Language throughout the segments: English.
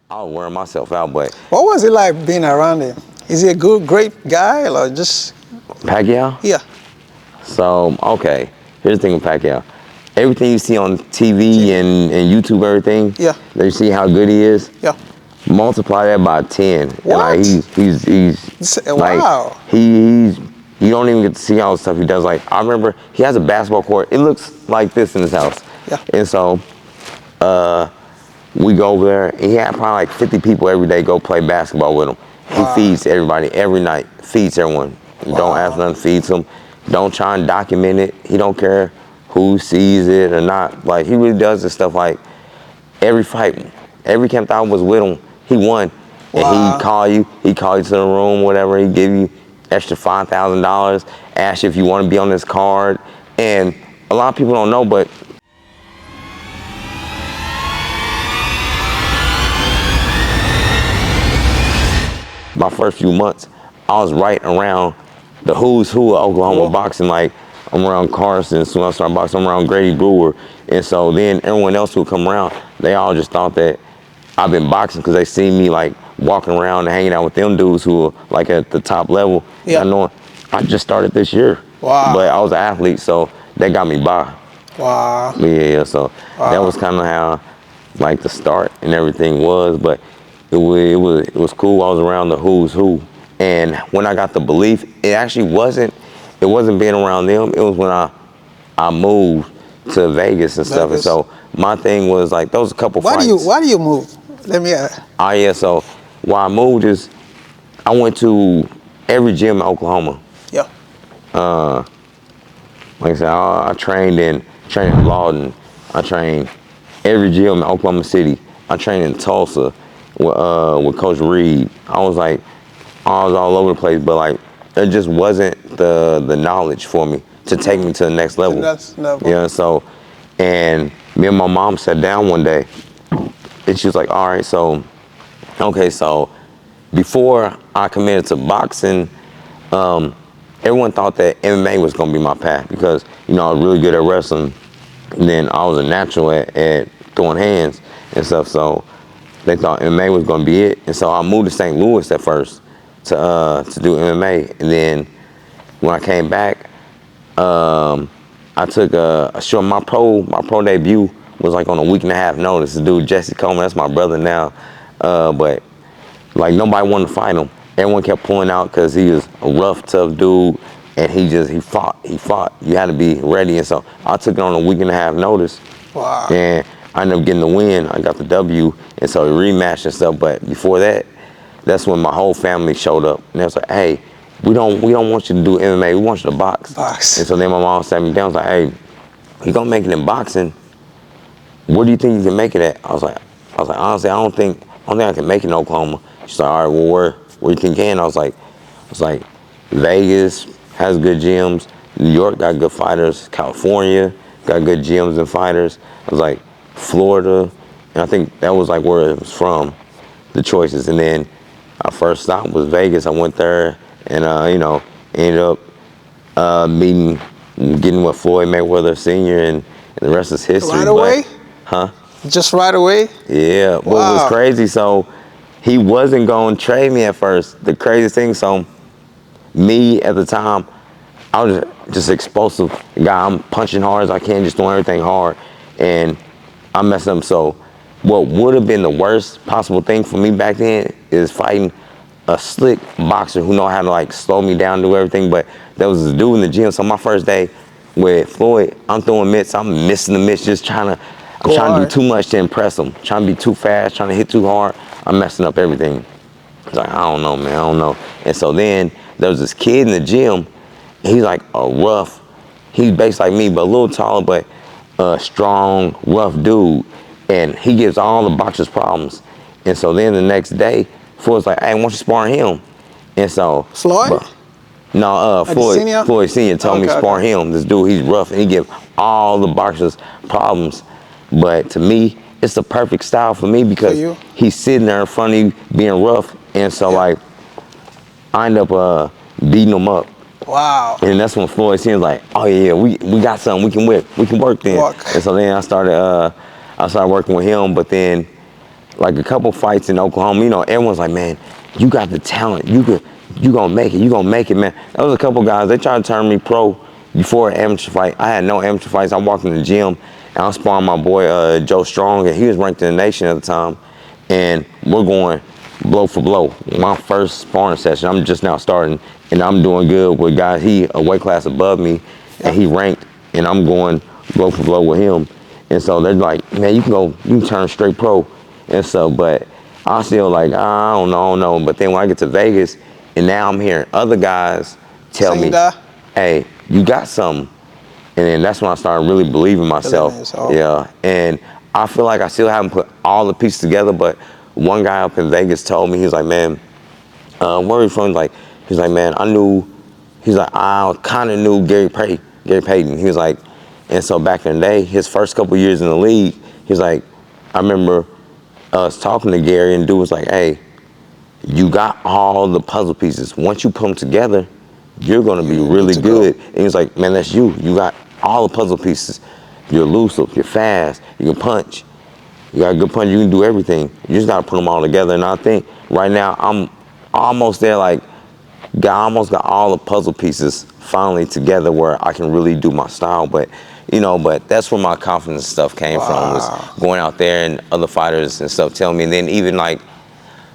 I was wearing myself out, but What was it like being around him? Is he a great guy, or just? Pacquiao? Yeah. So, okay, here's the thing with Pacquiao. Everything you see on TV TV. and YouTube, everything, Yeah. that you see how good he is, Yeah. multiply that by 10. And like What? he's like, Wow. he's, you don't even get to see all the stuff he does. Like, I remember he has a basketball court. It looks like this in his house. Yeah. And so, we go over there. And he had probably like 50 people every day go play basketball with him. He Wow. feeds everybody every night, feeds everyone. Don't ask nothing, feeds them. Don't try and document it. He don't care who sees it or not. Like, he really does this stuff like every fight, every camp I was with him, he won. And Wow. he call you to the room, whatever, he give you extra $5,000, ask you if you want to be on this card. And a lot of people don't know, but my first few months, I was right around the who's who of Oklahoma boxing. Like, I'm around Carson, soon as I started boxing, I'm around Grady Brewer. And so then everyone else who would come around, they all just thought that I've been boxing because they see me like walking around and hanging out with them dudes who are like at the top level. Yeah. I know I just started this year. Wow. But I was an athlete, so that got me by. Wow. Yeah, so that was kind of how like the start and everything was, but it was cool. I was around the who's who, and when I got the belief, it wasn't being around them. It was when I moved to Vegas and stuff, and so my thing was like those a couple fights. Why do you move? Let me. Yeah, so why I moved is I went to every gym in Oklahoma. Yeah. Like I said, I trained in Lawton. I trained every gym in Oklahoma City. I trained in Tulsa with Coach Reed. I was all over the place, but like it just wasn't the knowledge for me to take me to the next level. Yeah, so, and me and my mom sat down one day, and she was like, all right, so before I committed to boxing, everyone thought that MMA was gonna be my path because, I was really good at wrestling. And then I was a natural at throwing hands and stuff, so they thought MMA was gonna be it. And so I moved to St. Louis at first to do MMA. And then when I came back, I took a show. My pro debut was like on a week and a half notice. The dude Jesse Coleman, that's my brother now, but like nobody wanted to fight him. Everyone kept pulling out because he was a rough, tough dude, and he fought. You had to be ready, and so I took it on a week and a half notice. Wow. And I ended up getting the win. I got the W, and so we rematched and stuff. But before that, that's when my whole family showed up, and they was like, "Hey, we don't want you to do MMA. We want you to box." And so then my mom sat me down. Was like, "Hey, you gonna make it in boxing? Where do you think you can make it at?" I was like, honestly, I don't think I can make it in Oklahoma. She's like, "All right, well, where you think you can?" I was like, Vegas has good gyms. New York got good fighters. California got good gyms and fighters. I was like, Florida, and I think that was like where it was from, the choices. And then our first stop was Vegas. I went there and ended up getting with Floyd Mayweather Sr. and the rest is history. Right away? Just right away? Yeah, but it was crazy. So he wasn't going to trade me at first. The craziest thing, so me at the time, I was just explosive guy. I'm punching hard as I can, just doing everything hard. And I messed up. So what would have been the worst possible thing for me back then is fighting a slick boxer who know how to like slow me down, do everything. But there was this dude in the gym. So my first day with Floyd, I'm throwing mitts. I'm missing the mitts, just trying to do too much to impress him. Trying to be too fast, trying to hit too hard. I'm messing up everything. I was like, I don't know, man, I don't know. And so then there was this kid in the gym. He's like he's basically like me, but a little taller, but strong, rough dude. And he gives all the boxers problems. And so then the next day, Floyd's like, hey, why don't you spar him? And so Floyd? Floyd Senior told me to spar him. This dude, he's rough, and he gives all the boxers problems. But to me, it's the perfect style for me because he's sitting there in front of you being rough. And so like, I end up beating him up. Wow. And that's when Floyd Senior's like, oh yeah, we got something, we can work then. And so then I started working with him, but then like a couple fights in Oklahoma, you know, everyone's like, man, you got the talent. You gonna make it. You gonna make it, man. There was a couple guys, they tried to turn me pro before an amateur fight. I had no amateur fights. I walked in the gym and I was sparring my boy Joe Strong, and he was ranked in the nation at the time. And we're going blow for blow. My first sparring session, I'm just now starting, and I'm doing good with guys. He a weight class above me, and he ranked, and I'm going blow for blow with him. And so they're like, man, you can turn straight pro. And so, but I still like, I don't know. But then when I get to Vegas, and now I'm hearing other guys tell me, hey, you got something. And then that's when I started really believing myself. Yeah, and I feel like I still haven't put all the pieces together, but one guy up in Vegas told me, he was like, man, where are you from? He's like, man, I kind of knew Gary Payton. He was like, and so back in the day, his first couple years in the league, he was like, I remember us talking to Gary, and dude was like, hey, you got all the puzzle pieces. Once you put them together, you're gonna be really good. And he was like, man, that's you. You got all the puzzle pieces. You're elusive, you're fast, you can punch. You got a good punch, you can do everything. You just gotta put them all together. And I think right now I'm almost there, like, I almost got all the puzzle pieces finally together where I can really do my style. But, you know, but that's where my confidence stuff came from, was going out there and other fighters and stuff telling me. And then even like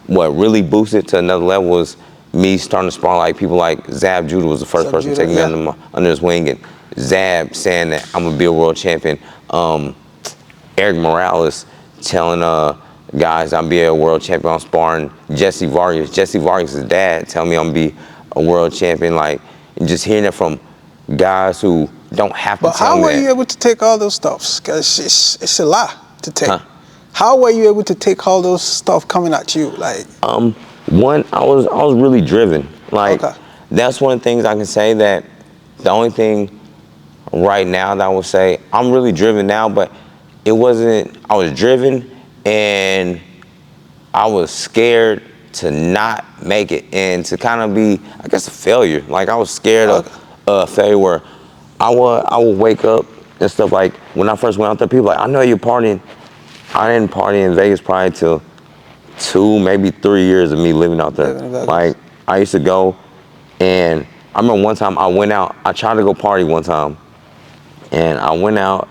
what really boosted to another level was me starting to spar like people like Zab Judah was the first person to take me under his wing, and Zab saying that I'm gonna be a world champion. Eric Morales telling guys I'm be a world champion. I'm sparring Jesse Vargas. Jesse Vargas' dad telling me I'm gonna be a world champion. Like, and just hearing it from guys who don't have to tell me that. But how were you able to take all those stuffs? Because it's a lot to take. How were you able to take all those stuff coming at you? Like, one, I was really driven. Like, that's one of the things I can say, that the only thing right now that I would say, I'm really driven now, but it wasn't, I was driven and I was scared to not make it and to kind of be, I guess, a failure. Like, I was scared of failure, where I would wake up and stuff. Like, when I first went out there, people were like, I know you're partying. I didn't party in Vegas probably till 2, maybe 3 years of me living out there. Like, I used to go, and I remember one time I went out, I tried to go party one time, and I went out,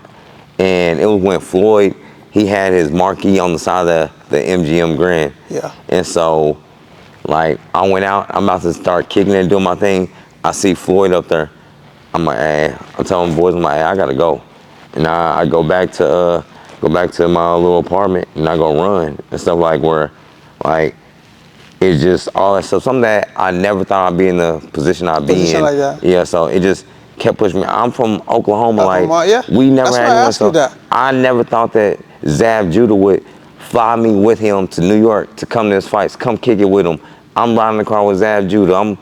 and it was when Floyd, he had his marquee on the side of the MGM Grand. Yeah. And so, like, I went out, I'm about to start kicking and doing my thing. I see Floyd up there. I'm like, hey, I'm telling boys, I'm like, hey, I gotta go. And I go back to my little apartment, and I go run and stuff, like, where, like, it's just all that stuff. Something that I never thought I'd be in the position I'd be in. Like that. Yeah, so it just kept pushing me. I'm from Oklahoma, we never had anyone. So I never thought that Zab Judah would fly me with him to New York to come to his fights, come kick it with him. I'm riding the car with Zab Judah.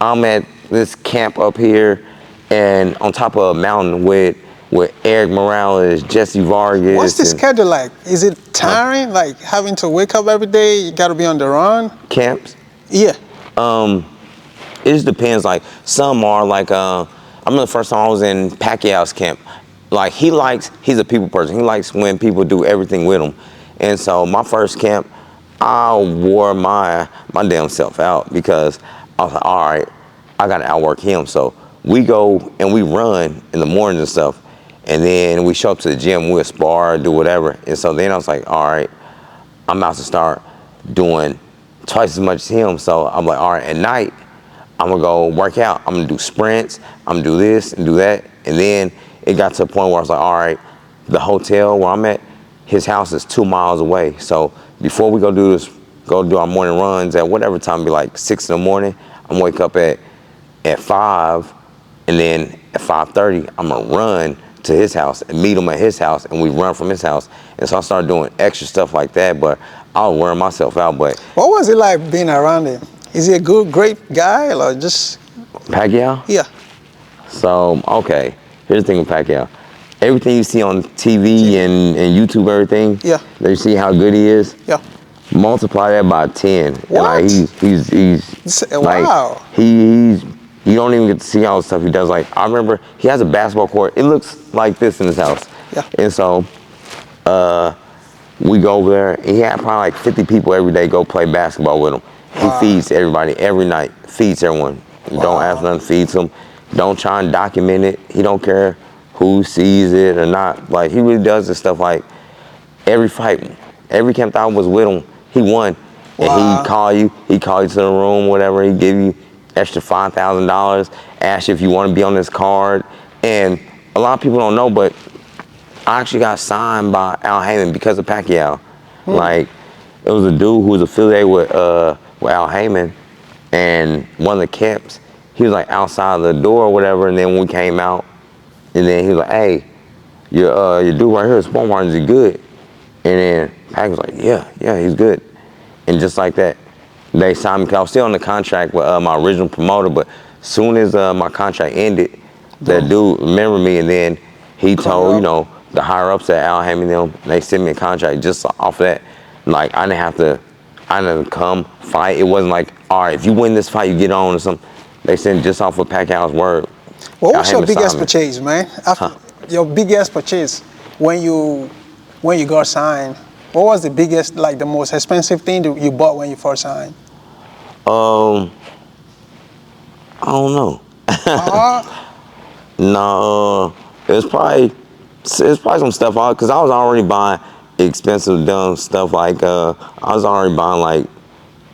I'm at this camp up here and on top of a mountain with Eric Morales, Jesse Vargas. What's the schedule like? Is it tiring, like having to wake up every day? You got to be on the run? Camps? Yeah. It just depends. Like, some are like, I remember the first time I was in Pacquiao's camp. Like, he's a people person. He likes when people do everything with him. And so my first camp, I wore my damn self out, because I was like, all right, I got to outwork him. So we go and we run in the mornings and stuff. And then we show up to the gym, we'll spar, do whatever. And so then I was like, all right, I'm about to start doing twice as much as him. So I'm like, all right, at night, I'm gonna go work out. I'm gonna do sprints, I'm gonna do this and do that. And then it got to a point where I was like, all right, the hotel where I'm at, his house is 2 miles away. So before we go do our morning runs at whatever time, be like 6 in the morning, I'm gonna wake up at 5, and then at 5:30, I'm gonna run to his house and meet him at his house, and we run from his house. And so I started doing extra stuff like that, but I was wearing myself out. But what was it like being around him? Is he a great guy, or just Pacquiao? Yeah. So, okay, here's the thing with Pacquiao. Everything you see on TV and YouTube, everything, yeah, that you see how good he is, yeah, multiply that by 10. What? And like he's wow. Like, you don't even get to see all the stuff he does. Like, I remember he has a basketball court. It looks like this in his house. Yeah. And so We go over there. He had probably like 50 people every day go play basketball with him. He Wow. feeds everybody every night. Feeds everyone. Don't ask Wow. nothing. Feeds them. Don't try and document it. He don't care who sees it or not. Like he really does this stuff. Like every fight, every camp that I was with him, he won. And he Wow. call you. He call you to the room, whatever. He give you extra $5,000. Ask you if you want to be on this card. And a lot of people don't know, but I actually got signed by Al Haymon because of Pacquiao. Like, it was a dude who was affiliated with Al Haymon, and one of the camps, he was like outside the door or whatever, and then when we came out, and then he was like, hey, your dude right here is Spawn Martin, is he good? And then Pac was like, yeah, he's good. And just like that, they signed me, because I was still on the contract with my original promoter, but soon as my contract ended, that dude remembered me, and then he told, you know, the higher ups at Al Hammond, them, they sent me a contract just off of that. Like, I didn't have to come fight. It wasn't like, all right, if you win this fight, you get on or something. They sent just off of Pacquiao's word. What Al was your Hammond biggest signed me. purchase, man? Your biggest purchase when you got signed. What was the biggest, like the most expensive thing that you bought when you first signed? I don't know. Uh, No, it's probably some stuff out, because I was already buying expensive dumb stuff like I was already buying like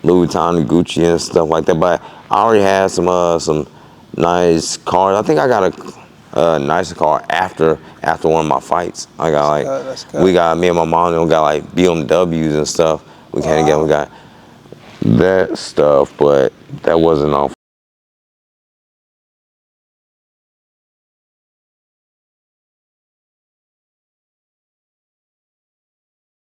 Louis Vuitton and Gucci and stuff like that. But I already had some nice cars. I think I got a nicer car after one of my fights. I got that's good. me and my mom and we got like BMWs and stuff. We came together, we Wow. got that stuff, but that wasn't off